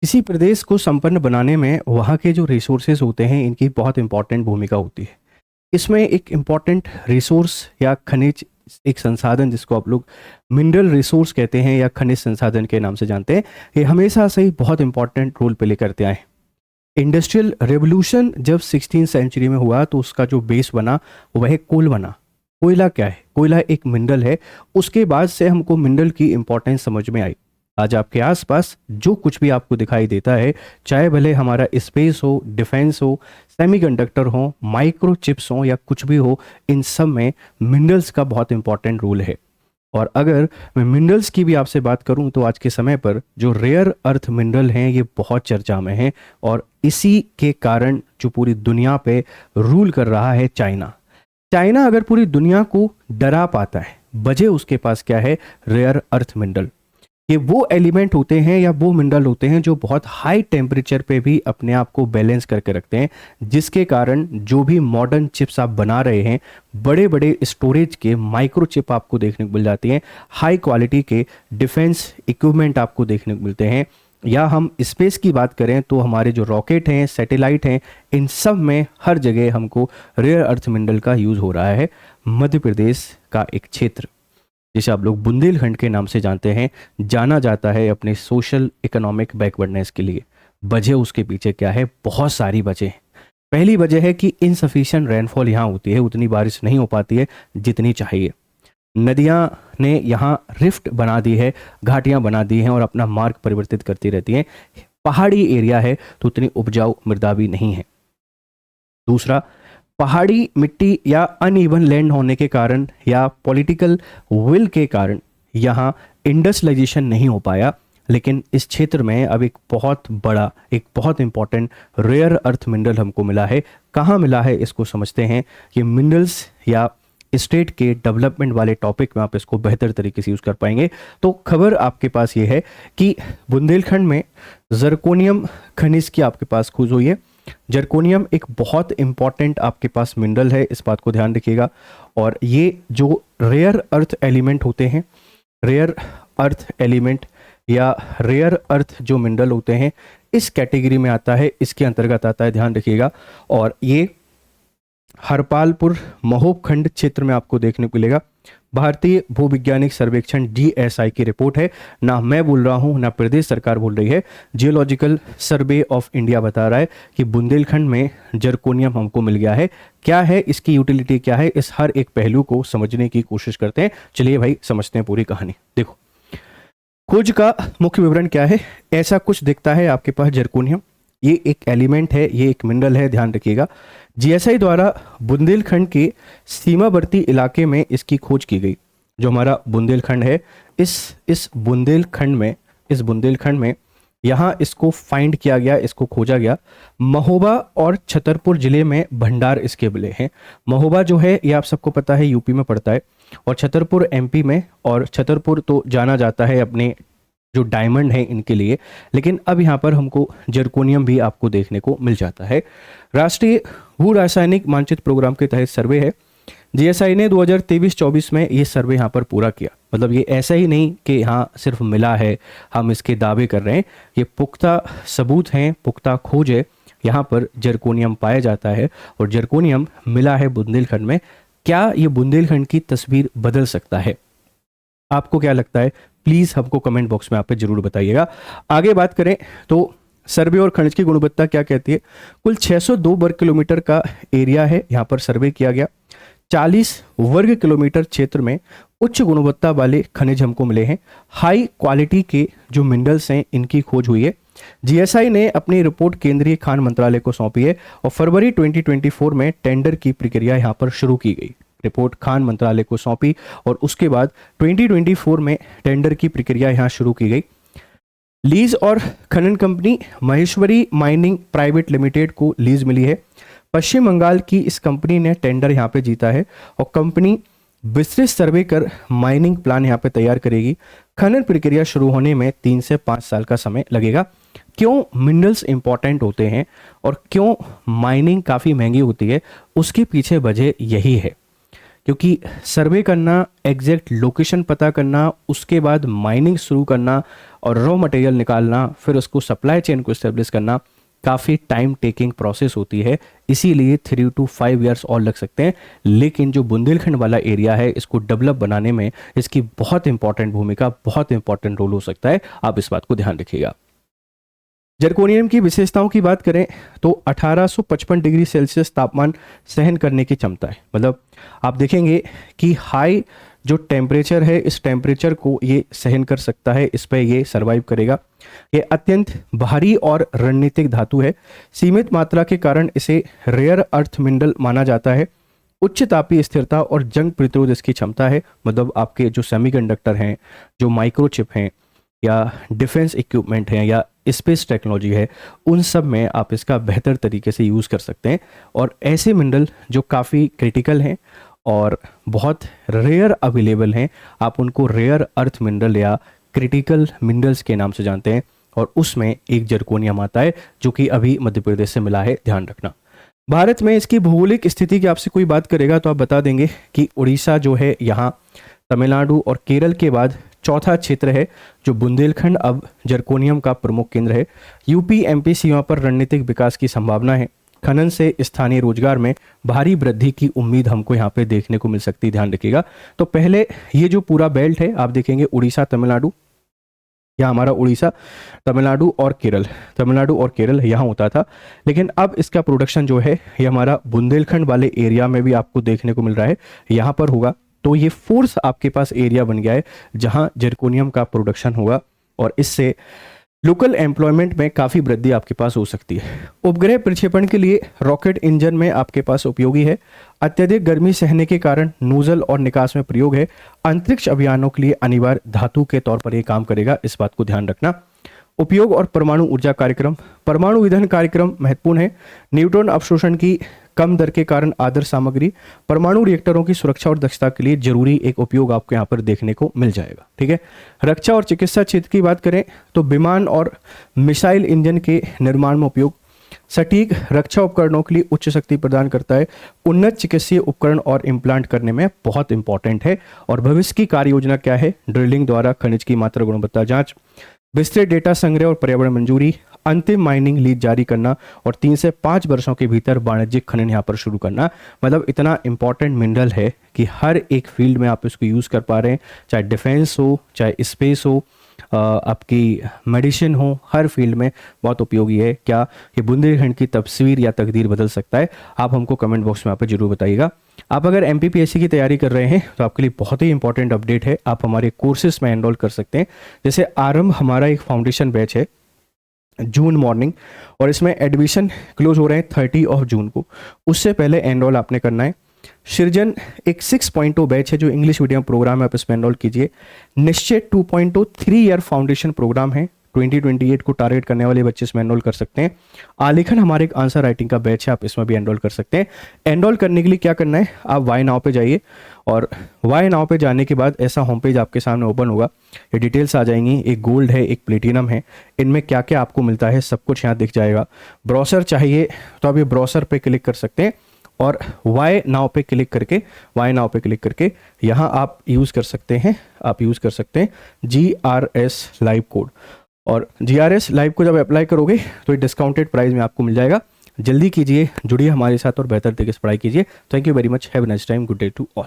किसी प्रदेश को संपन्न बनाने में वहाँ के जो रिसोर्सेज होते हैं इनकी बहुत इंपॉर्टेंट भूमिका होती है। इसमें एक इम्पॉर्टेंट रिसोर्स या खनिज, एक संसाधन जिसको आप लोग मिनरल रिसोर्स कहते हैं या खनिज संसाधन के नाम से जानते हैं, ये हमेशा से ही बहुत इंपॉर्टेंट रोल प्ले करते आए हैं। इंडस्ट्रियल रेवोल्यूशन जब 16 सेंचुरी में हुआ तो उसका जो बेस बना वह कोल बना। कोयला क्या है? कोयला एक मिनरल है। उसके बाद से हमको मिनरल की इंपॉर्टेंस समझ में आई। आज आपके आसपास जो कुछ भी आपको दिखाई देता है, चाहे भले हमारा स्पेस हो, डिफेंस हो, सेमीकंडक्टर हो, माइक्रो चिप्स हो या कुछ भी हो, इन सब में मिनरल्स का बहुत इंपॉर्टेंट रोल है। और अगर मैं मिनरल्स की भी आपसे बात करूं तो आज के समय पर जो रेयर अर्थ मिनरल हैं ये बहुत चर्चा में हैं, और इसी के कारण जो पूरी दुनिया पे रूल कर रहा है चाइना। चाइना अगर पूरी दुनिया को डरा पाता है, वजह उसके पास क्या है? Rare earth mineral. ये वो एलिमेंट होते हैं या वो मिनरल होते हैं जो बहुत हाई टेम्परेचर पे भी अपने आप को बैलेंस करके रखते हैं, जिसके कारण जो भी मॉडर्न चिप्स आप बना रहे हैं, बड़े बड़े स्टोरेज के माइक्रो चिप आपको देखने को मिल जाती हैं, हाई क्वालिटी के डिफेंस इक्विपमेंट आपको देखने को मिलते हैं, या हम स्पेस की बात करें तो हमारे जो रॉकेट हैं, सैटेलाइट हैं, इन सब में हर जगह हमको रेयर अर्थ मिनरल का यूज़ हो रहा है। मध्य प्रदेश का एक क्षेत्र जिसे आप लोग बुंदेलखंड के नाम से जानते हैं, जाना जाता है अपने सोशल इकोनॉमिक बैकवर्डनेस के लिए। वजह उसके पीछे क्या है? बहुत सारी वजह हैं। पहली वजह है कि इनसफिशिएंट रेनफॉल यहाँ होती है, उतनी बारिश नहीं हो पाती है जितनी चाहिए। नदियाँ ने यहाँ रिफ्ट बना दी है, घाटियाँ बना दी हैं और अपना मार्ग परिवर्तित करती रहती हैं। पहाड़ी एरिया है तो उतनी उपजाऊ मृदा भी नहीं है। दूसरा, पहाड़ी मिट्टी या अनइवन लैंड होने के कारण या पॉलिटिकल विल के कारण यहाँ इंडस्ट्रियलाइजेशन नहीं हो पाया। लेकिन इस क्षेत्र में अब एक बहुत इंपॉर्टेंट रेयर अर्थ मिनरल हमको मिला है। कहाँ मिला है इसको समझते हैं। ये मिनरल्स या स्टेट के डेवलपमेंट वाले टॉपिक में आप इसको बेहतर तरीके से यूज़ कर पाएंगे। तो खबर आपके पास ये है कि बुंदेलखंड में जर्कोनियम खनिज की आपके पास खोज हुई है। जर्कोनियम एक बहुत इंपॉर्टेंट आपके पास मिनरल है, इस बात को ध्यान रखिएगा। और ये जो रेयर अर्थ एलिमेंट होते हैं, रेयर अर्थ एलिमेंट या रेयर अर्थ जो मिनरल होते हैं, इस कैटेगरी में आता है, इसके अंतर्गत आता है, ध्यान रखिएगा। और ये हरपालपुर महोब खंड क्षेत्र में आपको देखने को मिलेगा। भारतीय भूविज्ञानिक सर्वेक्षण DSI की रिपोर्ट है, ना मैं बोल रहा हूं ना प्रदेश सरकार बोल रही है। जियोलॉजिकल सर्वे ऑफ इंडिया बता रहा है कि बुंदेलखंड में जर्कोनियम हमको मिल गया है। क्या है इसकी यूटिलिटी, क्या है, इस हर एक पहलू को समझने की कोशिश करते हैं। चलिए भाई समझते हैं पूरी कहानी। देखो, खोज का मुख्य विवरण क्या है। ऐसा कुछ दिखता है आपके पास जर्कोनियम। ये एक एलिमेंट है, ये एक मिनरल है, ध्यान रखिएगा। GSI द्वारा बुंदेलखंड के सीमावर्ती इलाके में इसकी खोज की गई। जो हमारा बुंदेलखंड है, इस बुंदेलखंड में यहाँ इसको फाइंड किया गया, इसको खोजा गया। महोबा और छतरपुर जिले में भंडार इसके मिले हैं। महोबा जो है ये आप सबको पता है यूपी में पड़ता है, और छतरपुर MP में। और छतरपुर तो जाना जाता है अपने जो डायमंड है इनके लिए, लेकिन अब यहाँ पर हमको जर्कोनियम भी आपको देखने को मिल जाता है। राष्ट्रीय भू रासायनिक मानचित्र प्रोग्राम के तहत सर्वे है। GSI ने 2023-24 में ये सर्वे यहाँ पर पूरा किया। मतलब ये ऐसा ही नहीं कि यहाँ सिर्फ मिला है, हम इसके दावे कर रहे हैं। ये पुख्ता सबूत हैं, पुख्ता खोज है। यहाँ पर जर्कोनियम पाया जाता है और जर्कोनियम मिला है बुंदेलखंड में। क्या ये बुंदेलखंड की तस्वीर बदल सकता है? आपको क्या लगता है? प्लीज़ हमको कमेंट बॉक्स में आप जरूर बताइएगा। आगे बात करें तो सर्वे और खनिज की गुणवत्ता क्या कहती है। कुल 602 वर्ग किलोमीटर का एरिया है, यहाँ पर सर्वे किया गया। 40 वर्ग किलोमीटर क्षेत्र में उच्च गुणवत्ता वाले खनिज हमको मिले हैं। हाई क्वालिटी के जो मिनरल्स हैं इनकी खोज हुई है। GSI ने अपनी रिपोर्ट केंद्रीय खान मंत्रालय को सौंपी है और फरवरी 2024 में टेंडर की प्रक्रिया यहाँ पर शुरू की गई। रिपोर्ट खान मंत्रालय को सौंपी और उसके बाद 2024 में टेंडर की प्रक्रिया यहाँ शुरू की गई। लीज और खनन company Maheshwari mining private limited को लीज मिली है। पश्चिम बंगाल की इस कंपनी ने टेंडर यहाँ पे जीता है और कंपनी विस्तृत सर्वे कर माइनिंग प्लान यहाँ पे तैयार करेगी। खनन प्रक्रिया शुरू होने में 3 से 5 साल का समय लगेगा। क्यों मिनरल्स इंपॉर्टेंट होते हैं और क्यों माइनिंग काफ़ी महंगी होती है, उसके पीछे वजह यही है क्योंकि सर्वे करना, एग्जैक्ट लोकेशन पता करना, उसके बाद माइनिंग शुरू करना और रॉ मटेरियल निकालना, फिर उसको सप्लाई चेन को इस्टेब्लिश करना काफ़ी टाइम टेकिंग प्रोसेस होती है। इसीलिए 3 to 5 ईयर्स और लग सकते हैं। लेकिन जो बुंदेलखंड वाला एरिया है, इसको डेवलप बनाने में इसकी बहुत इंपॉर्टेंट भूमिका, बहुत इंपॉर्टेंट रोल हो सकता है। आप इस बात को ध्यान रखिएगा। जर्कोनियम की विशेषताओं की बात करें तो 1855 डिग्री सेल्सियस तापमान सहन करने की क्षमता है। मतलब आप देखेंगे कि हाई जो टेम्परेचर है, इस टेम्परेचर को ये सहन कर सकता है, इस पर ये सर्वाइव करेगा। ये अत्यंत भारी और रणनीतिक धातु है। सीमित मात्रा के कारण इसे रेयर अर्थ मिनरल माना जाता है। उच्च तापीय स्थिरता और जंग प्रतिरोध इसकी क्षमता है। मतलब आपके जो सेमीकंडक्टर हैं, जो माइक्रोचिप हैं, या डिफेंस इक्विपमेंट हैं, या स्पेस टेक्नोलॉजी है, उन सब में आप इसका बेहतर तरीके से यूज़ कर सकते हैं। और ऐसे मिनरल जो काफ़ी क्रिटिकल हैं और बहुत रेयर अवेलेबल हैं, आप उनको रेयर अर्थ मिनरल या क्रिटिकल मिनरल्स के नाम से जानते हैं। और उसमें एक जर्कोनियम आता है जो कि अभी मध्य प्रदेश से मिला है, ध्यान रखना। भारत में इसकी भौगोलिक स्थिति की आपसे कोई बात करेगा तो आप बता देंगे कि उड़ीसा जो है यहाँ तमिलनाडु और केरल के बाद चौथा क्षेत्र है जो बुंदेलखंड अब जर्कोनियम का प्रमुख केंद्र है। यूपी एमपी सीमा पर रणनीतिक विकास की संभावना है। खनन से स्थानीय रोजगार में भारी वृद्धि की उम्मीद हमको यहाँ पे देखने को मिल सकती है, ध्यान रखिएगा। तो पहले ये जो पूरा बेल्ट है आप देखेंगे उड़ीसा तमिलनाडु, या हमारा उड़ीसा तमिलनाडु और केरल यहाँ होता था। लेकिन अब इसका प्रोडक्शन जो है ये हमारा बुंदेलखंड वाले एरिया में भी आपको देखने को मिल रहा है, यहाँ पर होगा। तो ये फोर्स आपके पास एरिया बन गया है जहां जर्कोनियम का प्रोडक्शन होगा और इससे लोकल एम्प्लॉयमेंट में काफ़ी वृद्धि आपके पास हो सकती है। उपग्रह प्रक्षेपण के लिए रॉकेट इंजन में आपके पास उपयोगी है। अत्यधिक गर्मी सहने के कारण नोजल और निकास में प्रयोग है। अंतरिक्ष अभियानों के लिए अनिवार्य धातु के तौर पर यह काम करेगा, इस बात को ध्यान रखना। उपयोग और परमाणु ऊर्जा कार्यक्रम, परमाणु ईंधन कार्यक्रम महत्वपूर्ण है। न्यूट्रॉन अवशोषण की कम दर के कारण आदर्श सामग्री, परमाणु रिएक्टरों की सुरक्षा और दक्षता के लिए जरूरी एक उपयोग आपको यहाँ पर देखने को मिल जाएगा। ठीक है। रक्षा और चिकित्सा क्षेत्र की बात करें तो विमान और मिसाइल इंजन के निर्माण में उपयोग, सटीक रक्षा उपकरणों के लिए उच्च शक्ति प्रदान करता है। उन्नत चिकित्सीय उपकरण और इम्प्लांट करने में बहुत इंपॉर्टेंट है। और भविष्य की कार्य योजना क्या है? ड्रिलिंग द्वारा खनिज की मात्रा गुणवत्ता जांच, विस्तृत डेटा संग्रह और पर्यावरण मंजूरी, अंतिम माइनिंग लीज जारी करना और 3 से 5 वर्षों के भीतर वाणिज्यिक खनन यहाँ पर शुरू करना। मतलब इतना इंपॉर्टेंट मिनरल है कि हर एक फील्ड में आप इसको यूज़ कर पा रहे हैं, चाहे डिफेंस हो, चाहे स्पेस हो, आपकी मेडिसिन हो, हर फील्ड में बहुत उपयोगी है। क्या ये बुंदेलखंड की तस्वीर या तकदीर बदल सकता है? आप हमको कमेंट बॉक्स में यहाँ पर जरूर बताइएगा। आप अगर MPPSC की तैयारी कर रहे हैं तो आपके लिए बहुत ही इंपॉर्टेंट अपडेट है, आप हमारे कोर्सेज में एनरोल कर सकते हैं। जैसे आरंभ हमारा एक फाउंडेशन बैच है जून मॉर्निंग, और इसमें एडमिशन क्लोज हो रहे हैं 30 जून को। उससे पहले एनरोल आपने करना है। सृजन एक 6.0 बैच है जो इंग्लिश मीडियम प्रोग्राम है, आप इसमें एनरोल कीजिए। निश्चय 2.0 3 ईयर फाउंडेशन प्रोग्राम है, 2028 को टारगेट करने वाले बच्चे इसमें एनरोल कर सकते हैं। आलेखन हमारे एक आंसर राइटिंग का बैच है, आप इसमें भी एनरोल कर सकते हैं। एनरोल करने के लिए क्या करना है, आप वाई नाउ पे जाइए और वाई नाउ पे जाने के बाद ऐसा होम पेज आपके सामने ओपन होगा। ये डिटेल्स आ जाएंगी, एक गोल्ड है, एक प्लेटिनम है, इनमें क्या क्या आपको मिलता है सब कुछ यहाँ दिख जाएगा। ब्राउज़र चाहिए तो आप ये ब्राउज़र पे क्लिक कर सकते हैं और वाई नाउ पे क्लिक करके यहाँ आप यूज़ कर सकते हैं, GRS लाइव कोड। और GRS लाइव को जब अप्लाई करोगे तो ये डिस्काउंटेड प्राइस में आपको मिल जाएगा। जल्दी कीजिए, जुड़िए हमारे साथ और बेहतर तरीके से पढ़ाई कीजिए। Thank you very much, have a nice time, good day to all.